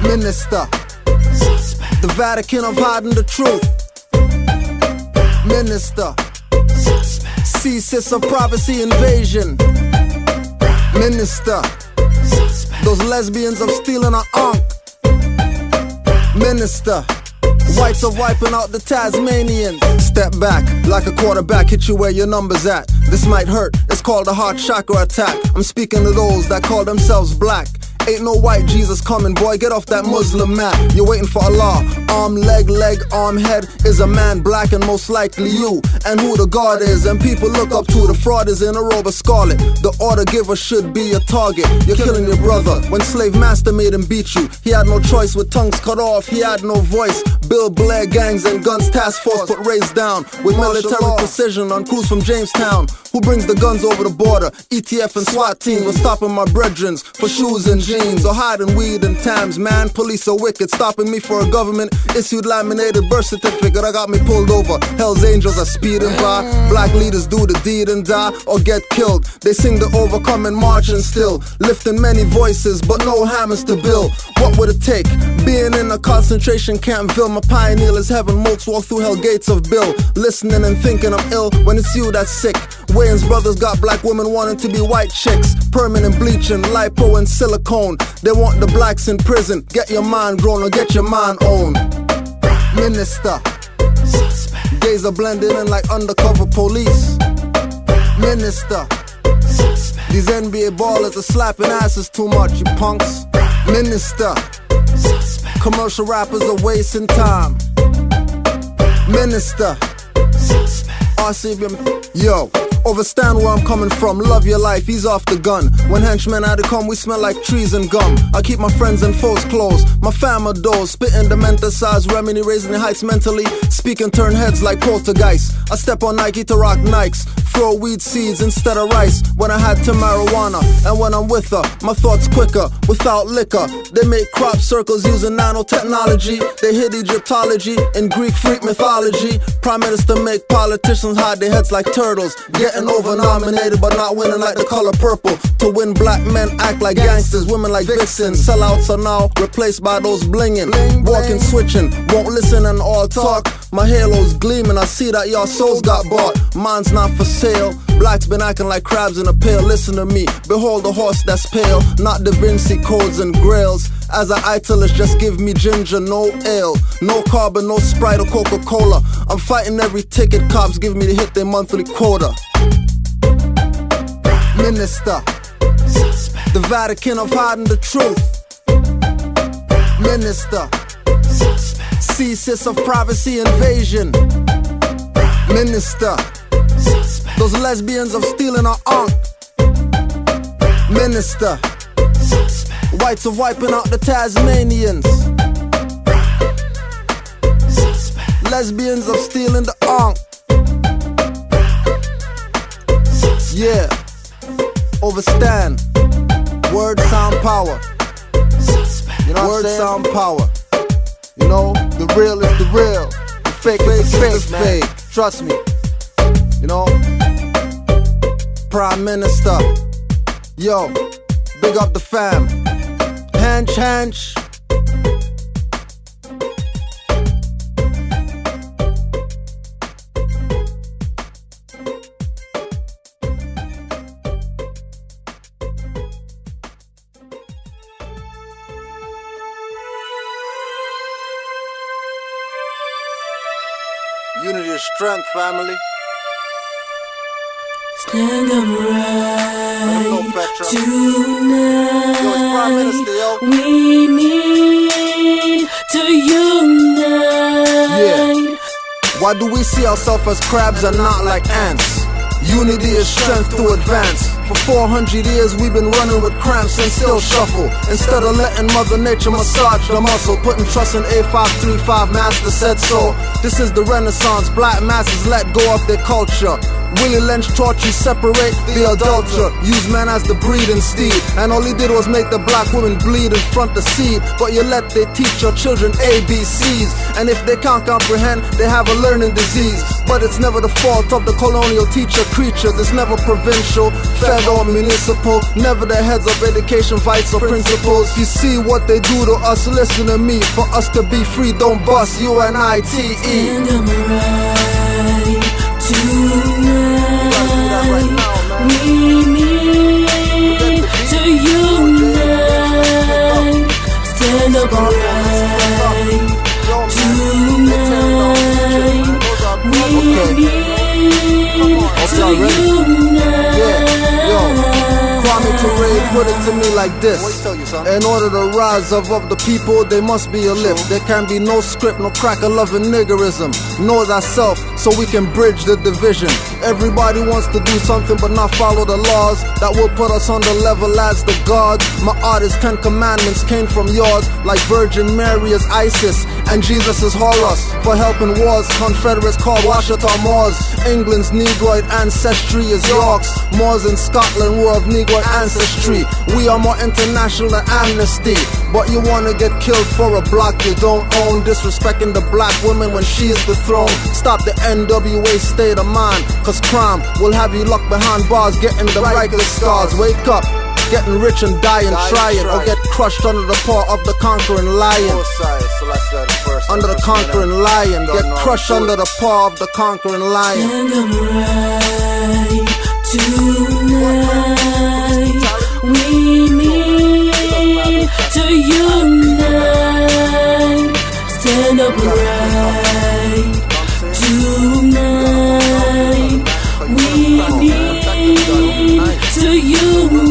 Minister. The Vatican of hiding the truth. Minister. Ceases of privacy invasion. Minister. Those lesbians of stealing our unk. Minister. Whites are wiping out the Tasmanians. Step back, like a quarterback, hit you where your number's at. This might hurt, it's called a heart chakra attack. I'm speaking to those that call themselves black. Ain't no white Jesus coming, boy, get off that Muslim mat. You're waiting for Allah. Arm, leg, arm, head is a man black and most likely you. And who the God is, and people look up to. The fraud is in a robe of scarlet. The order giver should be a target. You're killing your brother when slave master made him beat you. He had no choice with tongues cut off, he had no voice. Bill Blair gangs and guns task force put Rays down with military precision on crews from Jamestown. Who brings the guns over the border? ETF and SWAT team was stopping my brethrens for shoes and jeans or hiding weed and Tams. Man, police are wicked, stopping me for a government issued laminated birth certificate. I got me pulled over. Hell's angels are speeding by. Black leaders do the deed and die or get killed. They sing the overcome and march and still lifting many voices but no hammers to build. What would it take? Being in a concentration camp, Ville, my pioneer is heaven. Molts walk through hell gates of Bill, listening and thinking I'm ill when it's you that's sick. Wayans brothers got black women wanting to be white chicks. Permanent bleaching, lipo and silicone. They want the blacks in prison. Get your mind grown or get your mind owned. Minister. Gays are blending in like undercover police. Minister. These NBA ballers are slapping asses too much, you punks. Minister. Commercial rappers are wasting time. Minister. RCB. Yo, overstand where I'm coming from. Love your life, ease off the gun. When henchmen had to come, we smell like trees and gum. I keep my friends and foes close. My fam adores, spitting the mental-sized remedy, raising the heights mentally. Speaking turn heads like poltergeist. I step on Nike to rock Nikes. Throw weed seeds instead of rice. When I had to marijuana, and when I'm with her, my thoughts quicker, without liquor. They make crop circles using nanotechnology. They hid Egyptology in Greek freak mythology. Prime Minister make politicians hide their heads like turtles. Getting over-nominated but not winning like the color purple. To win, black men act like gangsters, women like vixens. Sellouts are now replaced by those blinging. Walking, switching, won't listen and all talk. My halo's gleaming, I see that y'all souls got bought. Mine's not for sale. Blacks been acting like crabs in a pail. Listen to me, behold the horse that's pale. Not Da Vinci codes and grails. As an italist, just give me ginger, no ale. No carbon, no Sprite or Coca-Cola. I'm fighting every ticket cops give me to hit their monthly quota. Minister. The Vatican of hiding the truth. Minister. Ceases of privacy invasion. Minister. Those lesbians of stealing our unk. Minister. Whites are wiping out the Tasmanians. Lesbians of stealing the unk. Yeah. Overstand. Word, sound, power. You know, word, sound, power. You know, the real is the real. The fake is the fake. Trust me. You know, Prime Minister. Yo, big up the fam. Hench. Unity is strength, family. Stand up right tonight. We need to unite. Yeah. Why do we see ourselves as crabs and not like ants? Unity is strength to advance. For 400 years we've been running with cramps and still shuffle. Instead of letting Mother Nature massage the muscle, putting trust in A535, Master said so. This is the Renaissance, black masses let go of their culture. Willie Lynch taught you separate the adulterer. Use man as the breeding steed, and all he did was make the black women bleed in front the seed. But you let they teach your children ABCs, and if they can't comprehend, they have a learning disease. But it's never the fault of the colonial teacher creatures. It's never provincial, federal, or municipal. Never the heads of education, vice or principles. You see what they do to us, listen to me. For us to be free, don't bust UNITE. Stand up right tonight. We need to unite. Stand up right tonight. We need to unite. Put it to me like this: in order to rise above the people, there must be a lift. There can be no script, no cracker-loving niggerism. Know thyself, so we can bridge the division. Everybody wants to do something but not follow the laws that will put us on the level as the gods. My artist's 10 commandments came from yours, like Virgin Mary is Isis and Jesus is Horus. For helping wars, Confederates call Washington Moors. England's Negroid ancestry is York's. Moors in Scotland were of Negroid ancestry. We are more international than amnesty. But you wanna get killed for a block you don't own, disrespecting the black woman when she is the throne. Stop the NWA state of mind, cause crime will have you locked behind bars, getting the regular scars. Wake up, getting rich and dying trying, or get crushed under the paw of the conquering lion. Under the conquering lion, get crushed under the paw of the conquering lion. Stand up right tonight. We need to unite. Stand up right tonight. We need to unite.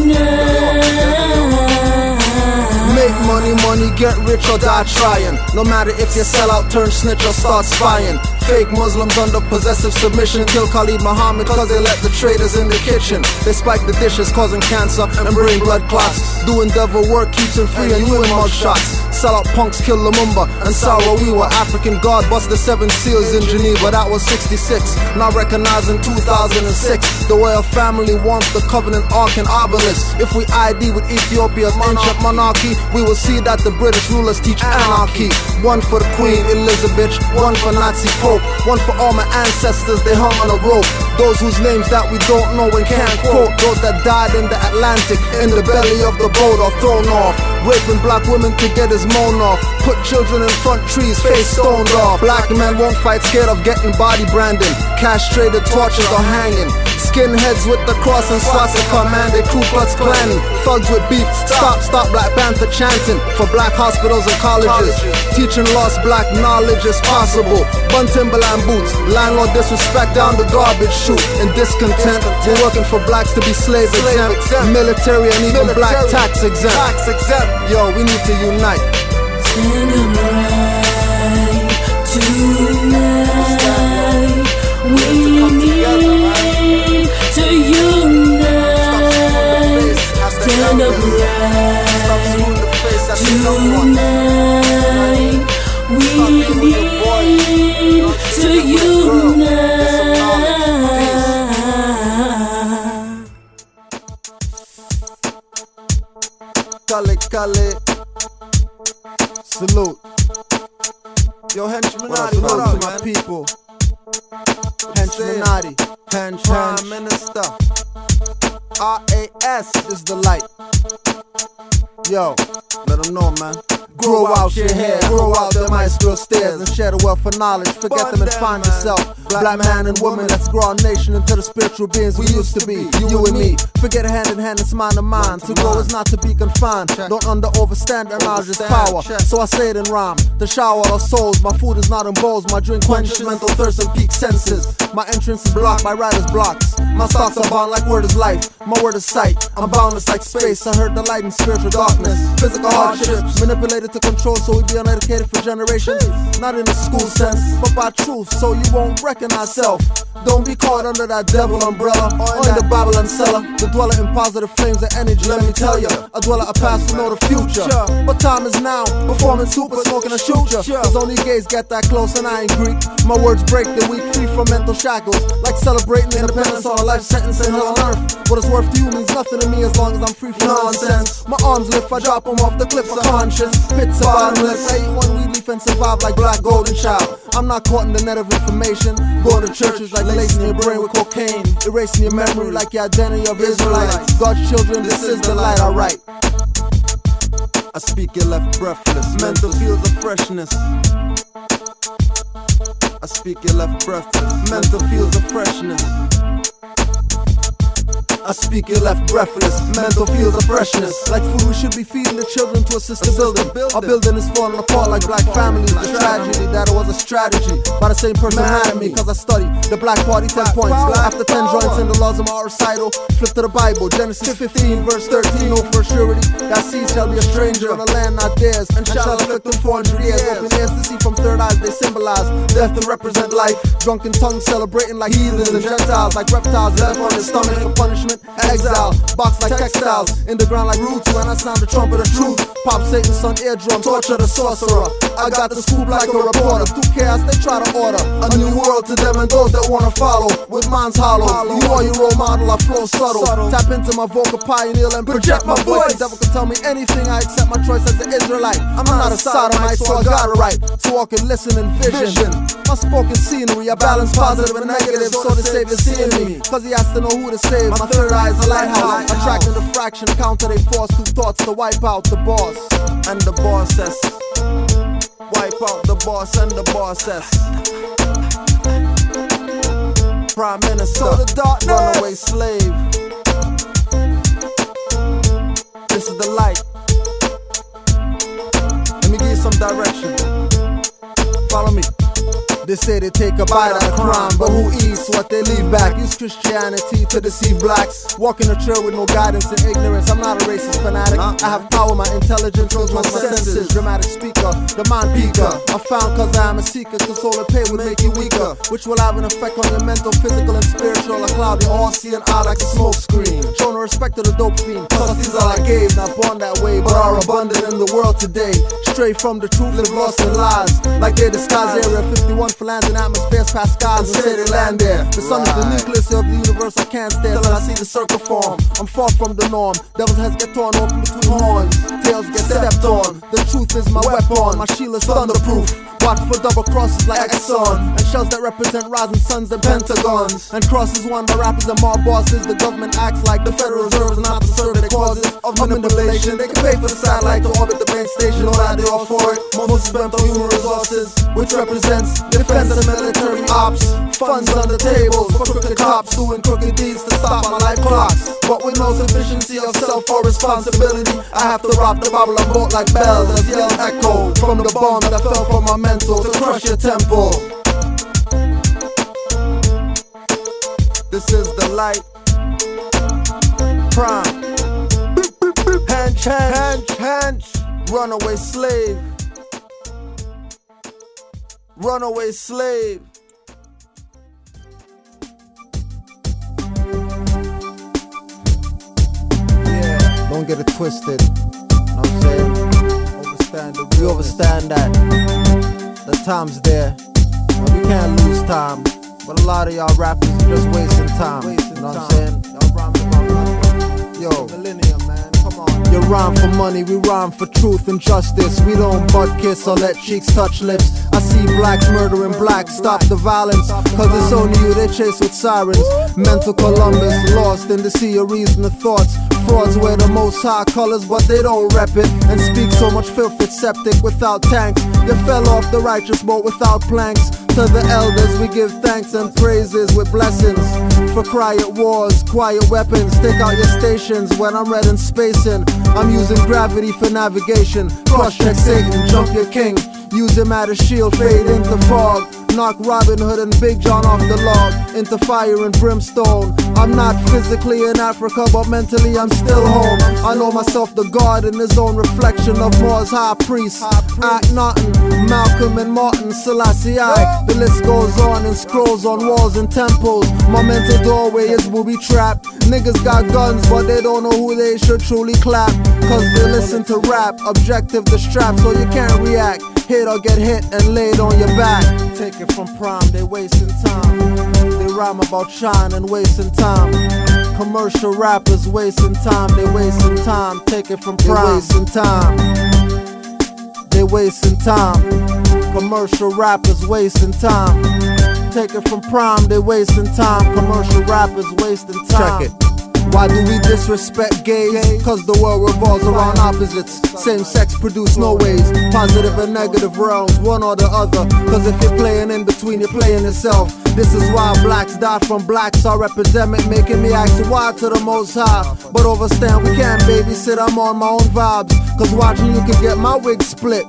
Make money, get rich or die trying. No matter if you sell out, turn snitch or start spying. Fake Muslims under possessive submission kill Khalid Muhammad cause they let the traders in the kitchen. They spike the dishes causing cancer and bring blood clots. Doing devil work keeps him free and you in mug shots. Sell out punks kill Lumumba and Sarah. We were African God bust the 7 seals in Geneva. That was 66, not recognizing 2006. The way a family wants the covenant ark and obelisk. If we ID with Ethiopia's ancient monarchy, we will see that the British rulers teach anarchy. One for the Queen Elizabeth, one for Nazi Pope, one for all my ancestors, they hung on a rope. Those whose names that we don't know and can't quote. Those that died in the Atlantic, in the belly of the boat or thrown off. Raping black women to get his moan off. Put children in front trees, face stoned off. Black men won't fight, scared of getting body branding. Castrated, tortured or hanging. Skinheads with the cross and swastika, man, they Ku Klux Klan. Thugs with beef, stop Black Panther chanting. For black hospitals and colleges, teaching lost black knowledge is possible. Bun Timberland boots, landlord disrespect down the garbage chute. And discontent, we're working for blacks to be slave exempt. Military and even black tax exempt. Yo, we need to unite. Stand up right tonight. We need to unite. Stand up right tonight. We need to unite. Kale, salute. Yo, Henchmanati, what up, my people? Henchmanati, Prime Minister. RAS is the light. Yo, let them know, man. Grow out your hair, grow out them ice girl stairs, and share the wealth of knowledge. Forget them and find yourself. Black man and woman, let's grow our nation into the spiritual beings we used to be. You and me, forget hand in hand, it's mind to mind. To grow is not to be confined. Don't overstand our knowledge is power. So I say it in rhyme. To shower our souls, my food is not in bowls. My drink quenches mental thirst and peak senses. My entrance is blocked by writers' blocks. My stocks are bound like word is life. My word is sight. I'm boundless like space. I heard the light in spiritual darkness. Physical hardships, manipulated to control so we be uneducated for generations. Not in the school sense, but by truth, so you won't recognize self. Don't be caught under that devil umbrella or in the Babylon cellar. The dweller in positive flames of energy, let me tell ya. A dweller of past to know the future. But time is now, performing super, smoking a shooter. Cause only gays get that close and I ain't Greek. My words break the weak free from mental shackles. Like celebrating independence on a life sentence in hell on earth. What it's worth to you means nothing to me as long as I'm free from nonsense. My arms lift, I drop them off the cliffs of conscience. Pits are bottomless, I eat one weed leaf and survive like black golden child. I'm not caught in the net of information. Going to churches like lacing your brain with cocaine, erasing your memory like your identity of Israelites. God's children, this is the light I write. I speak it left breathless, mental fields of freshness. I speak it left breathless, mental fields of freshness. I speak it left breathless, mental fields of freshness. Like food we should be feeding the children to assist the building. Our building is falling apart like black families. The tragedy that it was a strategy by the same person mad at me. Cause I study the black party 10 points. After 10 joints in the laws of my recital, flip to the Bible, Genesis 15 verse 13. Oh, for surety, that seed shall be a stranger on a land not theirs, and shall afflict them 400 years. Open ears to see from third eyes, they symbolize death to represent life. Drunken tongues celebrating like heathens and Gentiles, like reptiles left on their stomach for punishment. Exile, box like textiles, in the ground like roots. When I sound the trumpet of truth, pop Satan's son eardrum, torture the sorcerer. I got the scoop like a reporter. Through chaos they try to order a new world to them and those that wanna follow. With minds hollow, you are your role model, I flow subtle. Tap into my vocal pioneer and project my voice. The devil can tell me anything, I accept my choice as an Israelite. I'm not a sodomite, so I got it right, so I can listen and vision. My spoken scenery, I balance positive and negative, so the Savior seeing me, cause he has to know who to save. My third eye is a lighthouse, attracting the fraction, counter they force through thoughts to wipe out the boss and the bosses. Wipe out the boss and the bosses. Prime Minister, runaway slave. This is the light. Let me give you some direction. Follow me. They say they take a bite out of crime, but who eats what they leave back? Use Christianity to deceive blacks. Walking a trail with no guidance and ignorance. I'm not a racist fanatic. I have power, my intelligence shows my senses. Dramatic speaker, the mind peaker. I found cause I am a seeker. Consoling pain will make you weaker, which will have an effect on your mental, physical, and spiritual. A cloud, they all see an eye like a smoke screen. Show no respect to the dope fiend, cause these all I gave. Not born that way, but are abundant in the world today. Straight from the truth, live lost in lies. Like they disguise Area 51 for landing atmospheres past skies and say they land there. The sun is the nucleus of the universe, I can't stare till I see the circle form. I'm far from the norm, devil's heads get torn open between horns, tails get stepped on. The truth is my weapon, my shield is thunderproof. Watch for double crosses like Exxon, and shells that represent rising suns and pentagons. And crosses won by rappers and mob bosses. The government acts like the Federal Reserve is not to serve their causes of manipulation. They can pay for the satellite to orbit the main station, all that they all for it. Most spent on human resources, which represents defense and military ops. Funds on the tables for crooked cops doing crooked deeds to stop my life clocks. But with no sufficiency of self or responsibility, I have to rock the Babylon boat like bells as yells echo from the bomb that fell from my mental to crush your temple. This is the light. Prime. Hench. Runaway slave. Runaway slave. Yeah, don't get it twisted. Know what I'm saying? We overstand that. The time's there, and we can't lose time. But a lot of y'all rappers are just wasting time. You know what I'm saying? Y'all rhyming about nothing. Yo, millennium, man, come on. You rhyme for money, we rhyme for truth and justice. We don't butt kiss or let cheeks touch lips. I see blacks murdering blacks, stop the violence. Cause it's only you they chase with sirens. Mental Columbus, lost in the sea of reason of thoughts. Frauds wear the most high colors, but they don't rep it. And speak so much filth, it's septic without tanks. You fell off the righteous boat without planks. To the elders we give thanks and praises with blessings. For quiet wars, quiet weapons. Take out your stations when I'm red and spacing. I'm using gravity for navigation. Cross check Satan, jump your king. Use him at a shield, fade into fog. Knock Robin Hood and Big John off the log into fire and brimstone. I'm not physically in Africa, but mentally I'm still home. I know myself the God in his own reflection of Moore's high priest. Act Norton, Malcolm and Martin, Selassie I. The list goes on and scrolls on walls and temples. My mental doorway is booby trap. Niggas got guns, but they don't know who they should truly clap. Cause they listen to rap, objective the strap, so you can't react. Hit or get hit and laid on your back. Take it from prime, they wasting time. They rhyme about shine and wasting time. Commercial rappers wasting time, they wasting time. Take it from prime, they wasting time. They wasting time. Commercial rappers wasting time. Take it from prime, they wasting time. Commercial rappers wasting time. Check it. Why do we disrespect gays? Cause the world revolves around opposites. Same sex produce no ways. Positive and negative realms, one or the other. Cause if you're playing in between, you're playing yourself. This is why blacks die from blacks. Our epidemic making me ask why to the most high. But overstand, we can't babysit, I'm on my own vibes. Cause watching you could get my wig split.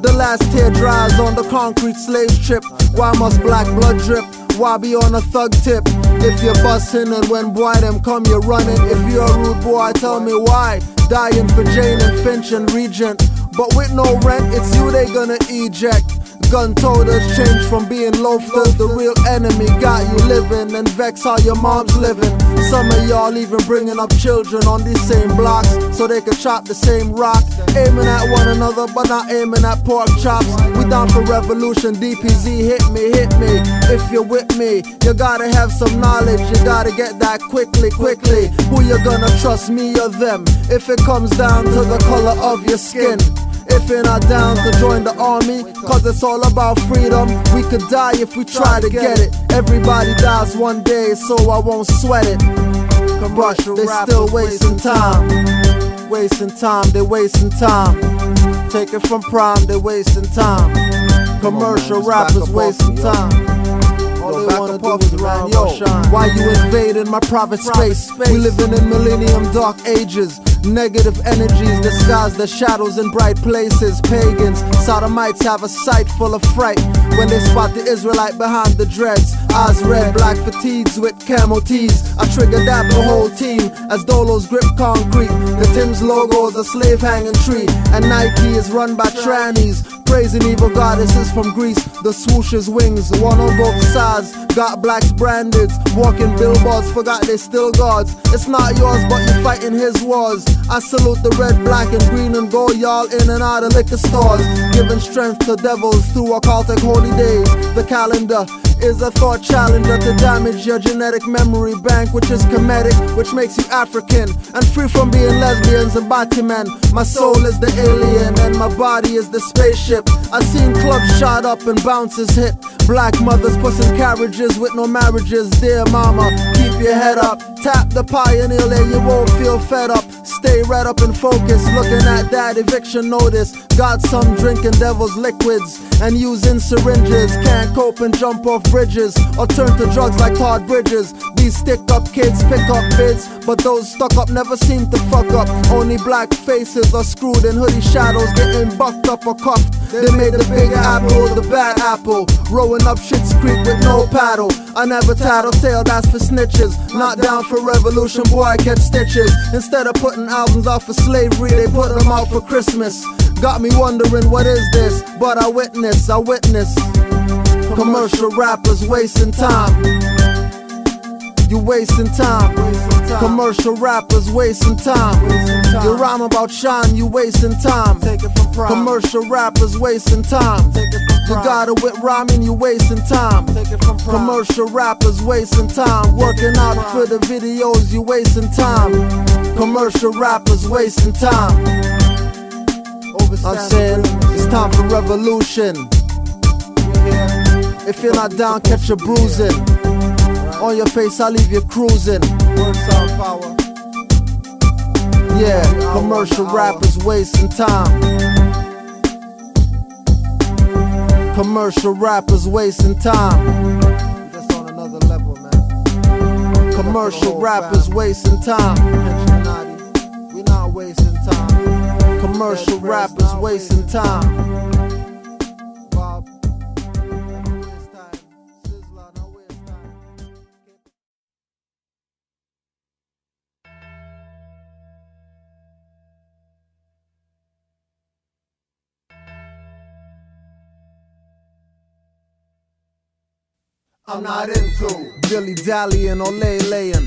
The last tear dries on the concrete slave trip. Why must black blood drip? Why be on a thug tip? If you're bustin' and when boy them come you're running. If you're a rude boy tell me why. Dying for Jane and Finch and Regent. But with no rent it's you they gonna eject. Gun toters change from being loafers. The real enemy got you living and vex how your mom's living. Some of y'all even bringing up children on these same blocks so they can chop the same rock. Aiming at one another but not aiming at pork chops. We down for revolution, DPZ hit me. If you're with me, you gotta have some knowledge. You gotta get that quickly. Who you gonna trust, me or them? If it comes down to the color of your skin. If you're not down to join the army, cause it's all about freedom. We could die if we try to get it. Everybody dies one day, so I won't sweat it. But they still wasting time. Wasting time, they wasting time. Take it from prime, they wasting time. Commercial rappers wasting time. All they wanna do is rhyme, yo. Why you invading my private space? We living in millennium dark ages. Negative energies disguise the shadows in bright places. Pagans, sodomites have a sight full of fright when they spot the Israelite behind the dreads. Eyes red, black fatigues with camo tees. I trigger dap the whole team as Dolos grip concrete. The Tim's logo is a slave hanging tree, and Nike is run by trannies. Praising evil goddesses from Greece. The swooshes wings, one on both sides. Got blacks branded, walking billboards, forgot they still gods. It's not yours, but you're fighting his wars. I salute the red, black, and green and gold, y'all in and out of liquor stores. Giving strength to devils through occultic holy days. The calendar is a thought challenger to damage your genetic memory bank, which is comedic, which makes you African and free from being lesbians and Batman. My soul is the alien and my body is the spaceship. I seen clubs shot up and bounces hit. Black mothers pushing carriages with no marriages. Dear mama, keep your head up. Tap the pioneer and you won't feel fed up. Stay right up and focus, looking at that eviction notice. Got some drinking devil's liquids and using syringes. Can't cope and jump off bridges or turn to drugs like Todd Bridges. These stick up kids pick up bids, but those stuck up never seem to fuck up. Only black faces are screwed in hoodie shadows, getting bucked up or cuffed. They made the big apple the bad apple, rowing up Schitt's Creek with no paddle. I never tattletale, that's for snitches. Not down for revolution, boy, I catch stitches. Instead of putting albums out for slavery, they put them out for Christmas. Got me wondering what is this, but I witness. Commercial rappers wasting time. You wasting time. Commercial rappers wasting time. You rhyme about shine, you wasting time. Commercial rappers wasting time. You got it with rhyming, you wasting time. Commercial rappers wasting time. Working out for the videos, you wasting time. Commercial rappers wasting time. I'm saying it's time for revolution. If you're not down, catch a bruising. On your face, I'll leave you cruising. Yeah, commercial rappers wasting time. Commercial rappers wasting time. Just on another level, man. Commercial rappers wasting time. We not wasting time. Commercial rappers wasting time. Bob, I'm not into dilly-dallying or lay-laying.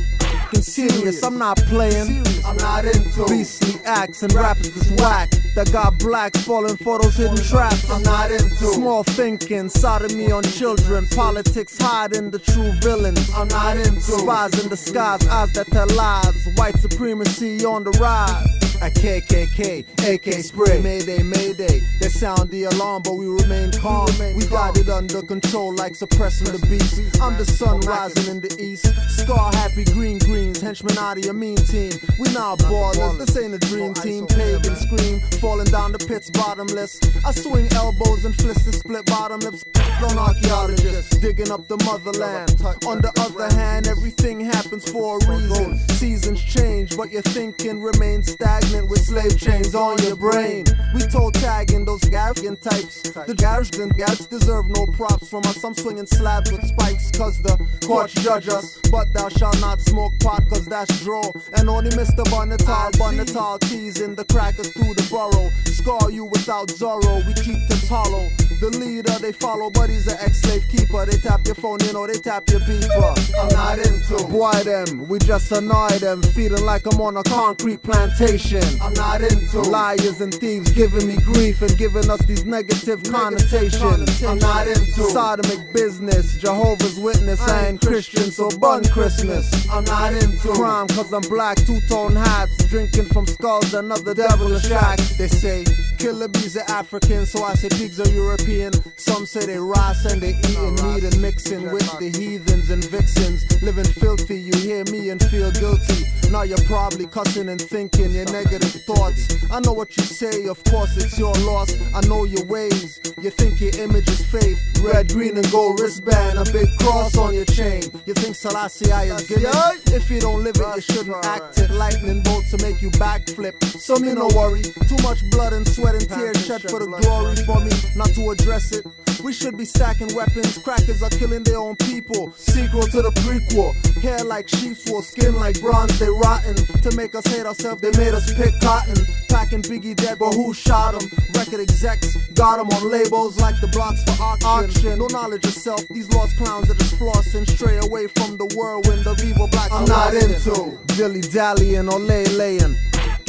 Serious, I'm not playing. I'm not into beastly acts and rappers that's whack that got blacks falling for those hidden traps. I'm not into small thinking, sodomy on children, politics hiding the true villains. I'm not into spies in disguise, eyes that tell lies, white supremacy on the rise. At KKK, AK spray, Mayday, Mayday. They sound the alarm, but we remain calm. We got it under control like suppressing the beast. I'm the sun rising in the east. Scar happy green greens, henchmen out of your mean team. We not ballers, this ain't a dream team. Pagan scream, falling down the pit's bottomless. I swing elbows and flists the split bottom lips. On archaeologists, digging up the motherland. On the other hand, everything happens for a reason. Seasons change, but your thinking remains stagnant. With slave chains on your brain. We toe tagging those Gavin types. The Garrison Gats deserve no props from us. I'm swinging slabs with spikes cause the courts judge us. But thou shalt not smoke pot cause that's draw. And only Mr. Bonnetal teasing the crackers through the burrow. Scar you without Zorro, we keep this hollow. The leader they follow, but he's an ex-slave keeper. They tap your phone, you know, they tap your beeper. I'm not into boy them, we just annoy them. Feeling like I'm on a concrete plantation. I'm not into liars and thieves giving me grief and giving us these negative connotations. I'm not into sodomic business, Jehovah's Witness, I ain't Christian, so bun Christmas. I'm not into crime cause I'm black, two-tone hats, drinking from skulls, another devilish act. They say killer bees are African, so I say pigs are European. Some say they rise and they eating meat and mixing with the heathens and vixens. Living filthy, you hear me and feel guilty. Now you're probably cussing and thinking your negative thoughts. I know what you say, of course it's your loss. I know your ways, you think your image is faith. Red, green and gold wristband, a big cross on your chain. You think Selassie is gimmick? If you don't live it, you shouldn't act it. Lightning bolts to make you backflip. So me no worry, too much blood and sweat and tears shed for the glory for me not to address it. We should be stacking weapons, crackers are killing their own people. Sequel to the prequel, hair like sheep's wool, skin like bronze, they rotten. To make us hate ourselves, they made us pick cotton. Packing Biggie dead, but who shot him? Record execs got him on labels like the blocks for auction. No knowledge of self, these lost clowns that just flossing. Stray away from the whirlwind of evil black. I'm not into dilly-dallying or lay-laying.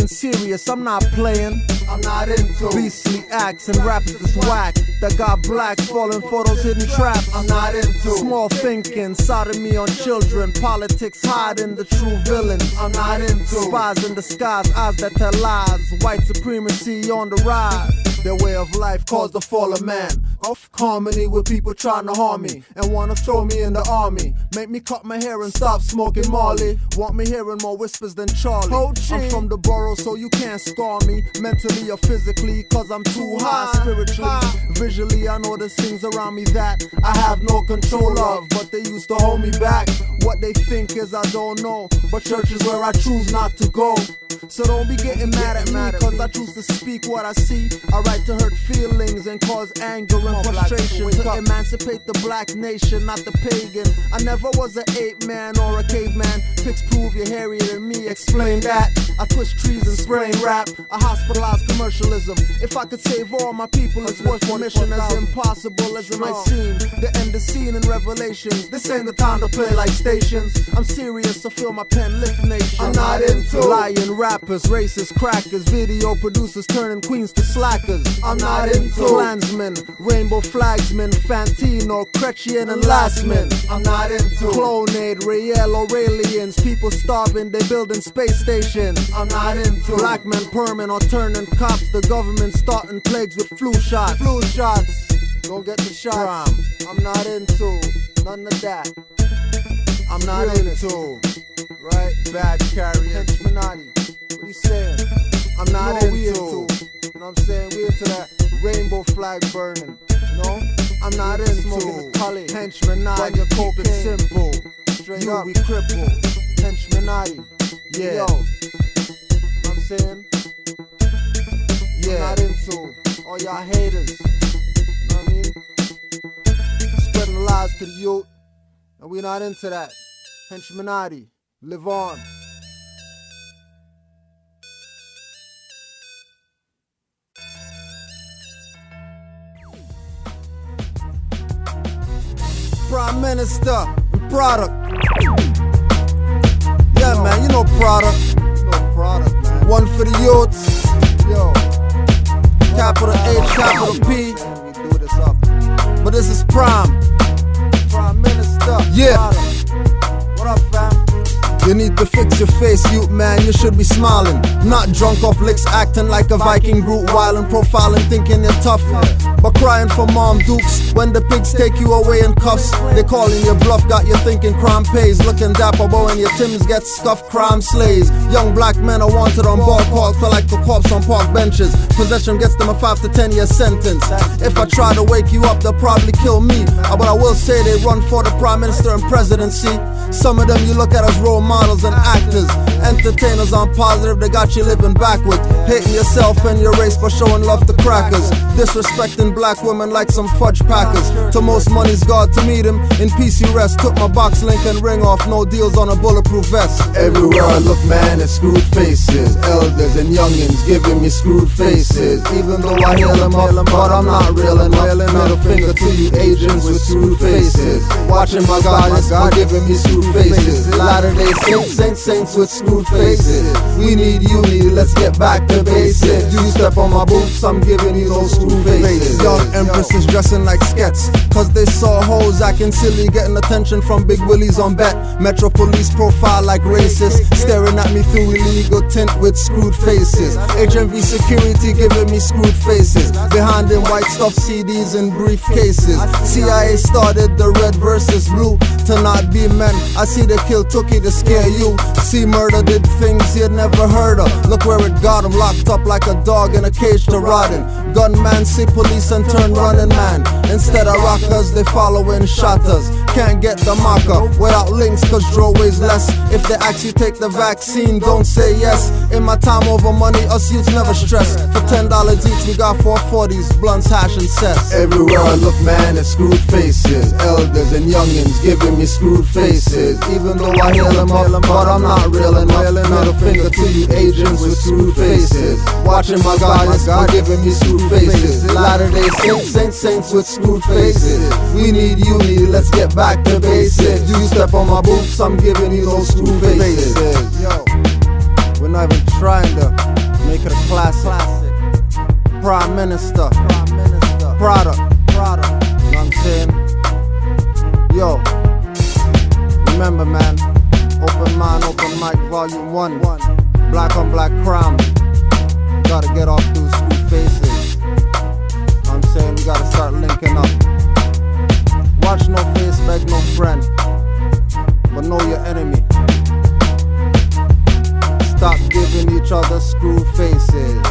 Serious, I'm not playing. I'm not into beastly acts and rappers that's whack that got blacks falling for those hidden traps. I'm not into small thinking, sodomy on children, politics hiding the true villains. I'm not into spies in disguise, eyes that tell lies, white supremacy on the rise. Their way of life caused the fall of man. Off harmony with people trying to harm me and wanna throw me in the army. Make me cut my hair and stop smoking Marley. Want me hearing more whispers than Charlie. I'm from the borough so you can't scar me mentally or physically cause I'm too high spiritually. Visually I know there's things around me that I have no control of, but they used to hold me back. What they think is I don't know, but church is where I choose not to go. So don't be getting mad at me cause I choose to speak what I see. I write to hurt feelings and cause anger and frustration, to emancipate the black nation, not the pagan. I never was an ape man or a caveman. Pics prove you're hairier than me, explain that. I twist trees and spraying rap, I hospitalize commercialism. If I could save all my people, it's worth the mission, as impossible as it might seem. The end of scene in Revelations, this ain't the time to play like stations. I'm serious, so feel my pen lift nation. I'm not into lying rappers, racist crackers, video producers turning queens to slackers. I'm not into Klansmen, rainbow flagsmen, Fantino, Chrétien and Lastman. I'm not into Clonade, Rael or aliens, people starving, they building space stations. I'm not into black men perming or turning cops, the government starting plagues with flu shots. Go get the shot. I'm not into none of that. I'm not into right bad carrier Henchmanati. What you saying? I'm not into. You know what I'm saying? We into that rainbow flag burning. You know? I'm not into smoking the collie. Henchmanati, your coke is simple. Straight up, we cripple. Henchmanati. Yeah. Yo. You know what I'm saying? Yeah. I'm not into all y'all haters. You know what I mean? Spreading lies to the youth. And we not into that. Henchmanati. Live on. Prime Minister and product. Yeah, man, you know product. You know product, man. One for the youths. Yo. Capital H, capital P. We do this up. But this is Prime. Prime Minister. Yeah. Product. What up, fam? You need to fix your face, youth man, you should be smiling. Not drunk off licks, acting like a Viking brute, wildin', profiling, thinking you're tough. But crying for Mom Dukes when the pigs take you away in cuffs. They calling your bluff, got you thinking crime pays. Looking dapper, but when your Timbs get scuffed, crime slays. Young black men are wanted on ballparks, feel like the cops on park benches. Possession gets them a 5 to 10 year sentence. If I try to wake you up, they'll probably kill me. But I will say they run for the Prime Minister and presidency. Some of them you look at as role models and actors. Entertainers on positive, they got you living backwards. Hating yourself and your race but showing love to crackers. Disrespecting black women like some fudge packers. To most money's God, to meet him in peace you rest. Took my box link and ring off, no deals on a bulletproof vest. Everywhere I look, man, it's screwed faces. Elders and youngins giving me screwed faces. Even though I hail them up, but I'm not real enough. Middle finger to you agents with screwed faces. Watching my goddess for giving me screwed faces. Latter-day saints with screwed faces. We need unity, let's get back to basics. You step on my boots, I'm giving you those screwed faces. Young empresses dressing like skets, cause they saw hoes acting silly, getting attention from big willies on bet. Metro police profile like racist, staring at me through illegal tint with screwed faces. HMV security giving me screwed faces. Behind them white stuff CDs and briefcases. CIA started the red versus blue to not be men. I see they kill Tookie to scare you. See murder did things you'd never heard of. Look where it got him, locked up like a dog in a cage to rotting. Gunman see police and turn running man. Instead of rockers, they following shotters. Can't get the marker without links, cause draw weighs less. If they ask you take the vaccine, don't say yes. In my time over money, us youths never stress. For $10 each, we got 440s, blunts, hash, and cess. Everywhere I look, man, it's screwed faces. Elders and youngins giving me screwed faces. Even though I hail them up, but I'm not real enough. Middle finger to you agents with screwed faces. Watching my goddess for giving me screwed faces. Latter-day saints with screwed faces. We need unity, let's get back to basics. You step on my boots, I'm giving you those screwed faces. Yo, we're not even trying to make it a classic. Prime Minister, product. You know what I'm saying? Yo, remember, man, open mind, open mic, volume 1. Black on black crime. We gotta get off those screwed faces. I'm saying we gotta start linking up. Watch no face, beg no friend, but know your enemy. Stop giving each other screwed faces.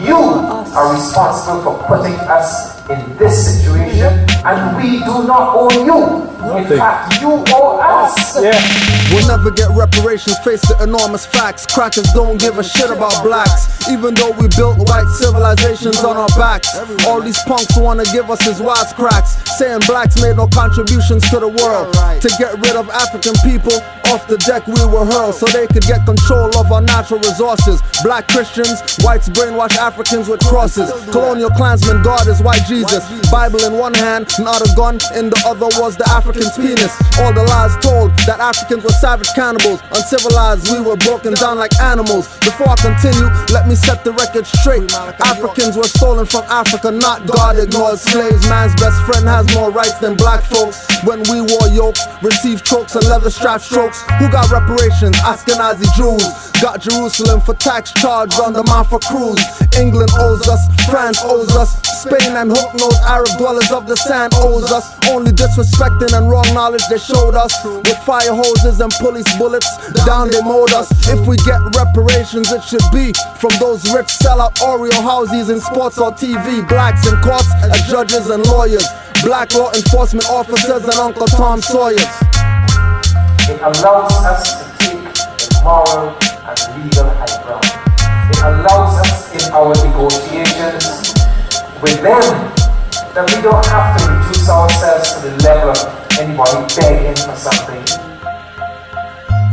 You are responsible for putting us in this situation, and we do not owe you. In fact, you owe us. We'll never get reparations, face the enormous facts. Crackers don't give a shit about blacks, even though we built white civilizations on our backs. All these punks wanna give us his wisecracks, saying blacks made no contributions to the world. To get rid of African people, off the deck we were hurled, so they could get control of our natural resources. Black Christians, whites brainwash Africans with crosses. Colonial Klansmen, God is white Jesus. Bible in one hand, not a gun in the other was the African's penis. All the lies told that Africans were savage cannibals. Uncivilized, we were broken down like animals. Before I continue, let me set the record straight. Africans were stolen from Africa, not God ignored slaves. Man's best friend has more rights than black folks. When we wore yokes, received chokes and leather strap strokes. Who got reparations? Ashkenazi Jews. Got Jerusalem for tax charge on the man for cruise. England owes us, France owes us, Spain and hook-nosed Arab dwellers of the sand owes us. Only disrespecting and wrong knowledge they showed us. With fire hoses and police bullets, down they mowed us. If we get reparations, it should be from those rich sellout Oreo houses in sports or TV. Blacks in courts as judges and lawyers. Black law enforcement officers and Uncle Tom Sawyers. It allows us to take a moral and legal high ground. It allows us in our negotiations with them that we don't have to reduce ourselves to the level of anybody begging for something.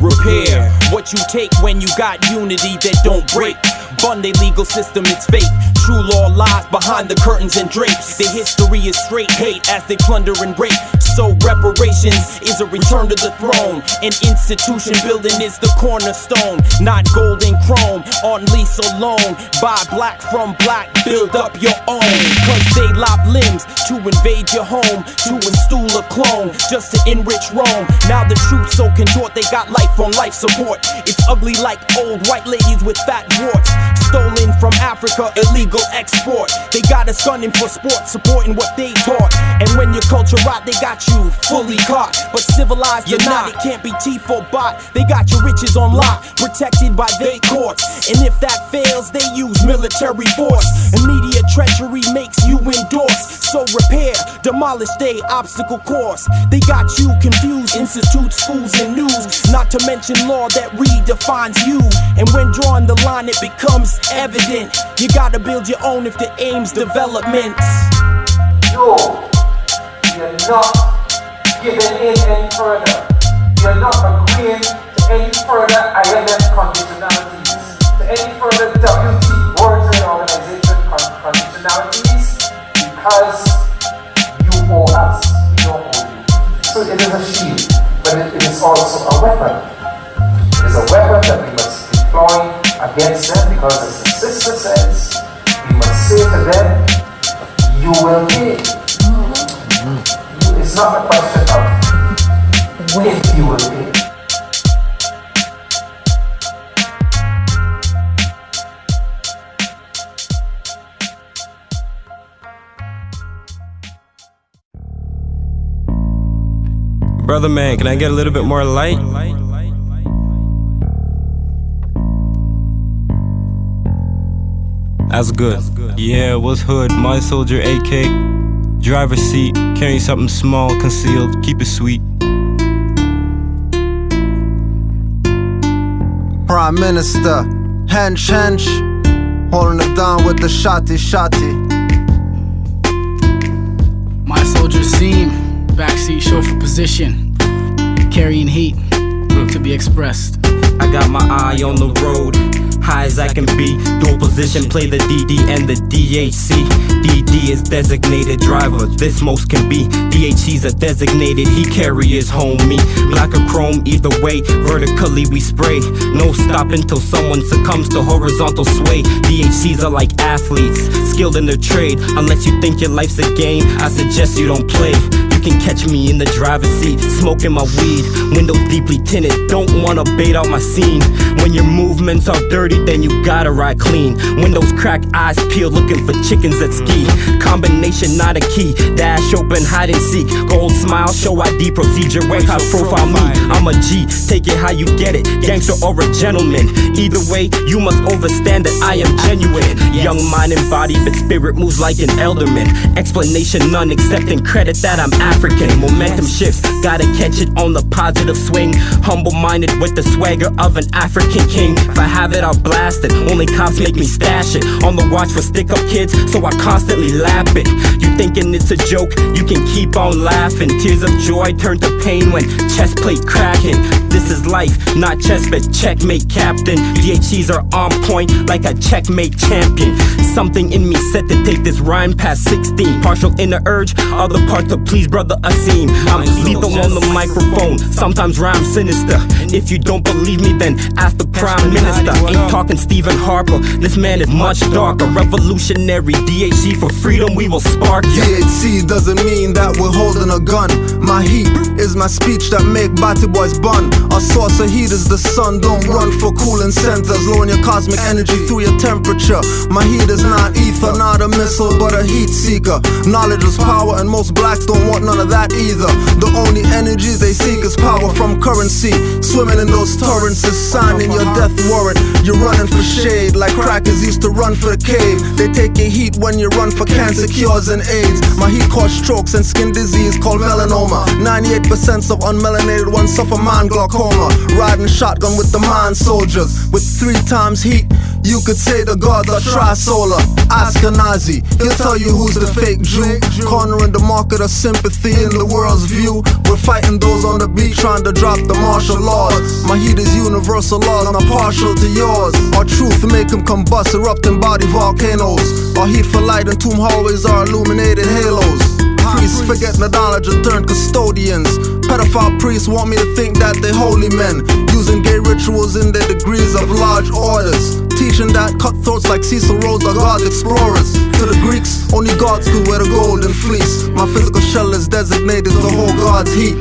Repair what you take when you got unity that don't break. Bund a legal system, it's fake. True law lies behind the curtains and drapes. The history is straight hate as they plunder and rape. So reparations is a return to the throne. An institution building is the cornerstone. Not gold and chrome on lease alone. Buy black from black, build up your own. Cause they lop limbs to invade your home, to install a clone, just to enrich Rome. Now the truth so contort, they got life on life support. It's ugly like old white ladies with fat warts. Stolen from Africa, illegal export. They got us gunning for sport, supporting what they taught. And when your culture rot, they got you fully caught. But civilized you're not, it can't be teeth or bot. They got your riches on lock, protected by their courts. And if that fails, they use military force. And media treachery makes you endorse. So repair, demolish they obstacle course. They got you confused, institutes, schools, and news. Not to mention law that redefines you. And when drawing the line, it becomes evident. You gotta build your own if the aim's development. No, you're not giving in any further. You're not agreeing to any further IMF conditionalities, to any further WT, World Trade Organization conditionalities, because you owe us, we don't owe you. So it is a shield, but it is also a weapon. It is a weapon that we must deploy against them, because as the sister says, we must say to them, you will pay. It's not a question of if you will pay. Brother man, can I get a little bit more light? That's good. Yeah, what's hood? My soldier AK. Driver's seat, carrying something small, concealed, keep it sweet. Prime Minister, hench, holding it down with the shotty. My soldier's seam, backseat chauffeur position, carrying heat to be expressed. I got my eye on the road, high as I can be. Dual position, play the DD and the DHC. DD is designated driver, this most can be. DHC's a designated, he carry his homie. Black or chrome, either way, vertically we spray. No stopping till someone succumbs to horizontal sway. DHC's are like athletes, skilled in their trade. Unless you think your life's a game, I suggest you don't play. You can catch me in the driver's seat, smoking my weed. Windows deeply tinted, don't wanna bait out my scene. When your movements are dirty, then you gotta ride clean. Windows cracked, eyes peeled, looking for chickens that ski. Combination not a key, dash open, hide and seek. Gold smile, show ID procedure, way high profile me. I'm a G, take it how you get it, gangster or a gentleman. Either way, you must understand that I am genuine. Young mind and body, but spirit moves like an elderman. Explanation none, accepting credit that I'm African. Momentum shifts, gotta catch it on the positive swing. Humble-minded with the swagger of an African king. If I have it, I'll blast it. Only cops make me stash it. On the watch for stick-up kids, so I constantly lap it. You thinking it's a joke? You can keep on laughing. Tears of joy turn to pain when chest plate cracking. This is life, not chess, but checkmate, captain. DHCs are on point like a checkmate champion. Something in me set to take this rhyme past 16. Partial in the urge, other part to please brother brother Asim. I'm lethal on the microphone, sometimes rhyme sinister. If you don't believe me, then ask the Prime Minister. Ain't talking Stephen Harper, this man is much darker. Revolutionary DHC for freedom, we will spark ya. DHC doesn't mean that we're holding a gun. My heat is my speech that make batty boys bun. Our source of heat is the sun. Don't run for cooling centers, lowering your cosmic energy through your temperature. My heat is not ether, not a missile, but a heat seeker. Knowledge is power, and most blacks don't want none of that either. The only energy they seek is power from currency. Swimming in those torrents is signing your death warrant. You're running for shade like crackers used to run for the cave. They take your heat when you run for cancer cures and AIDS. My heat causes strokes and skin disease called melanoma. 98% of unmelanated ones suffer mind glaucoma. Riding shotgun with the mind soldiers. With 3 times heat, you could say the gods are trisolar. Ask a Nazi, he'll tell you who's the fake Jew. Cornering the market of sympathy in the world's view. We're fighting those on the beat trying to drop the martial laws. My heat is universal laws, not partial to yours. Our truth make them combust, erupting body volcanoes. Our heat for light and tomb hallways are illuminated halos. Priests forget the knowledge and turn custodians. Pedophile priests want me to think that they holy men, using gay rituals in their degrees of large orders. Teaching that cutthroats like Cecil Rhodes are God's explorers. To the Greeks, only gods could wear the golden fleece. My physical shell is designated to hold God's heat.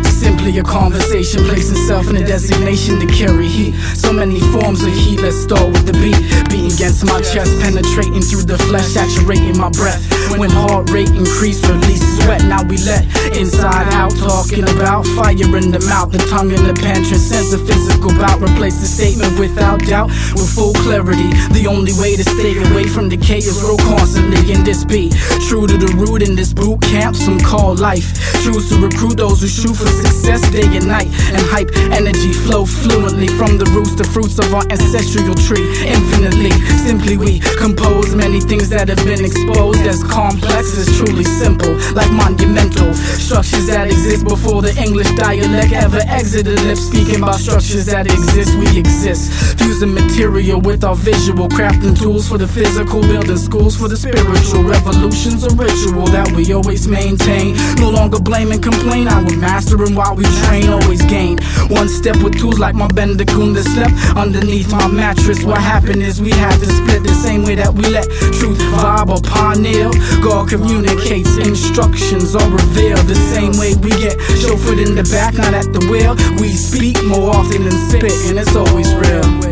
Simply a conversation, placing self in a designation to carry heat. So many forms of heat, let's start with the beat. Beating against my chest, penetrating through the flesh, saturating my breath. When heart rate increase, release sweat. Now we let inside out, talking about fire in the mouth, the tongue in the pen. Transcends the physical bout, replace the statement without doubt with full clarity. The only way to stay away from decay is grow constantly in this beat. True to the root in this boot camp, some call life. Choose to recruit those who shoot for success day and night, and hype energy flow fluently from the roots, the fruits of our ancestral tree. Infinitely, simply we compose many things that have been exposed as complex as truly simple, like monumental structures that exist before the English dialect ever exited lips. Speaking about structures that exist, we exist. Fusing material with our visual, crafting tools for the physical, building schools for the spiritual. Revolution's a ritual that we always maintain. No longer blame and complain, I will master and while we train, always gain. One step with tools like my Bendicoon that slept underneath my mattress. What happened is we had to split the same way that we let truth vibe upon ill. God communicates, instructions are revealed. The same way we get chauffeured in the back, not at the wheel. We speak more often than spit, and it's always real.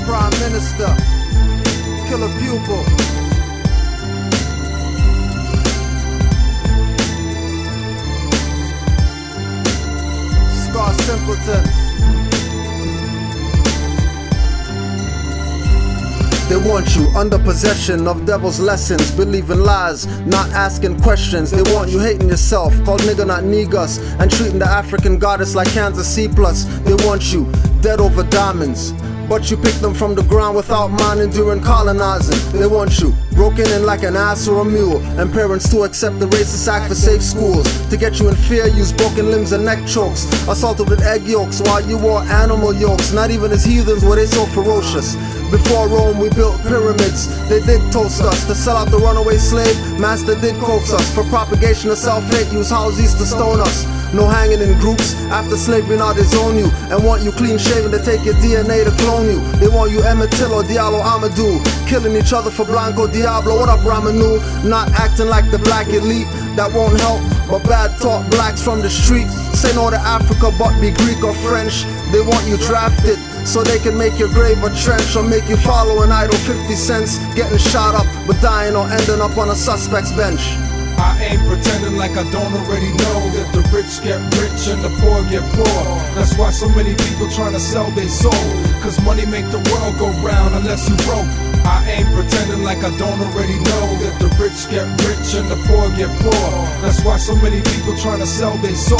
Prime Minister, kill a pupil. Scar simpletons. They want you under possession of devil's lessons, believing lies, not asking questions. They want you hating yourself, called nigga not negus, and treating the African goddess like Kansas C+. They want you dead over diamonds, but you pick them from the ground without minding during colonizing. They want you broken in like an ass or a mule, and parents to accept the racist act for safe schools. To get you in fear, use broken limbs and neck chokes, assaulted with egg yolks while you wore animal yolks. Not even as heathens were they so ferocious. Before Rome we built pyramids, they did toast us. To sell out the runaway slave, master did coax us. For propagation of self-hate, use houses to stone us. No hanging in groups, after slavery now disown you, and want you clean shaven to take your DNA to clone you. They want you Emmett Till or Diallo Amadou, killing each other for Blanco Diablo. What up Ramanu? Not acting like the black elite, that won't help, but bad talk blacks from the street. Say no to Africa but be Greek or French. They want you drafted so they can make your grave a trench, or make you follow an idol 50 cents, getting shot up but dying or ending up on a suspect's bench. I ain't pretending like I don't already know that the rich get rich and the poor get poor. That's why so many people trying to sell their soul, cause money make the world go round unless you broke. I ain't pretending like I don't already know that the rich get rich and the poor get poor. That's why so many people trying to sell their soul,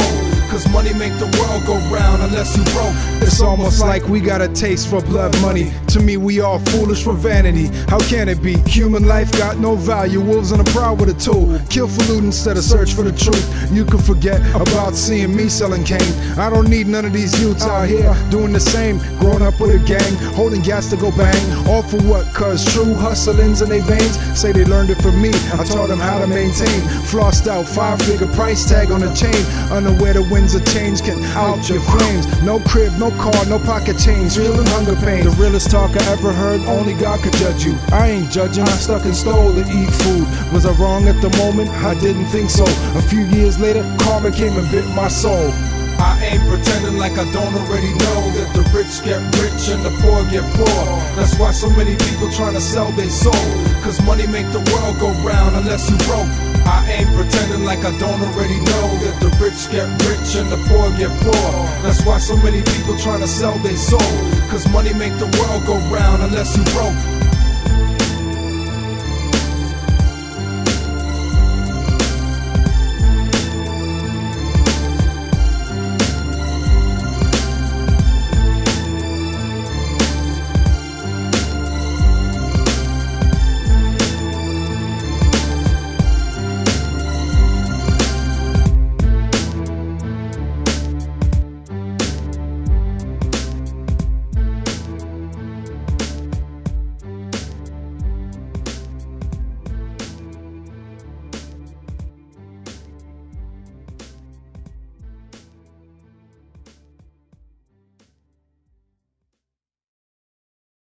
Cause money make the world go round unless you broke. It's almost like we got a taste for blood money. To me, we all foolish for vanity. How can it be? Human life got no value. Wolves on a prowl with a tool. Kill for loot instead of search for the truth. You can forget about seeing me selling cane. I don't need none of these youths out here doing the same. Growing up with a gang, holding gas to go bang. All for what? Cause true hustlings in their veins. Say they learned it from me. I taught them how to maintain. Flossed out 5-figure price tag on a chain. Unaware the winds of change can out your flames. No crib, no car, no pocket change. Feeling hunger pain. The realest talk I ever heard. Only God could judge you. I ain't judging. I stuck and stole to eat food. Was I wrong at the moment? I didn't think so. A few years later, karma came and bit my soul. I ain't pretending like I don't already know that the rich get rich and the poor get poor. That's why so many people trying to sell their soul. Cause money make the world go round unless you broke. I ain't pretending like I don't already know that the rich get rich and the poor get poor. That's why so many people trying to sell their soul. Cause money make the world go round unless you broke.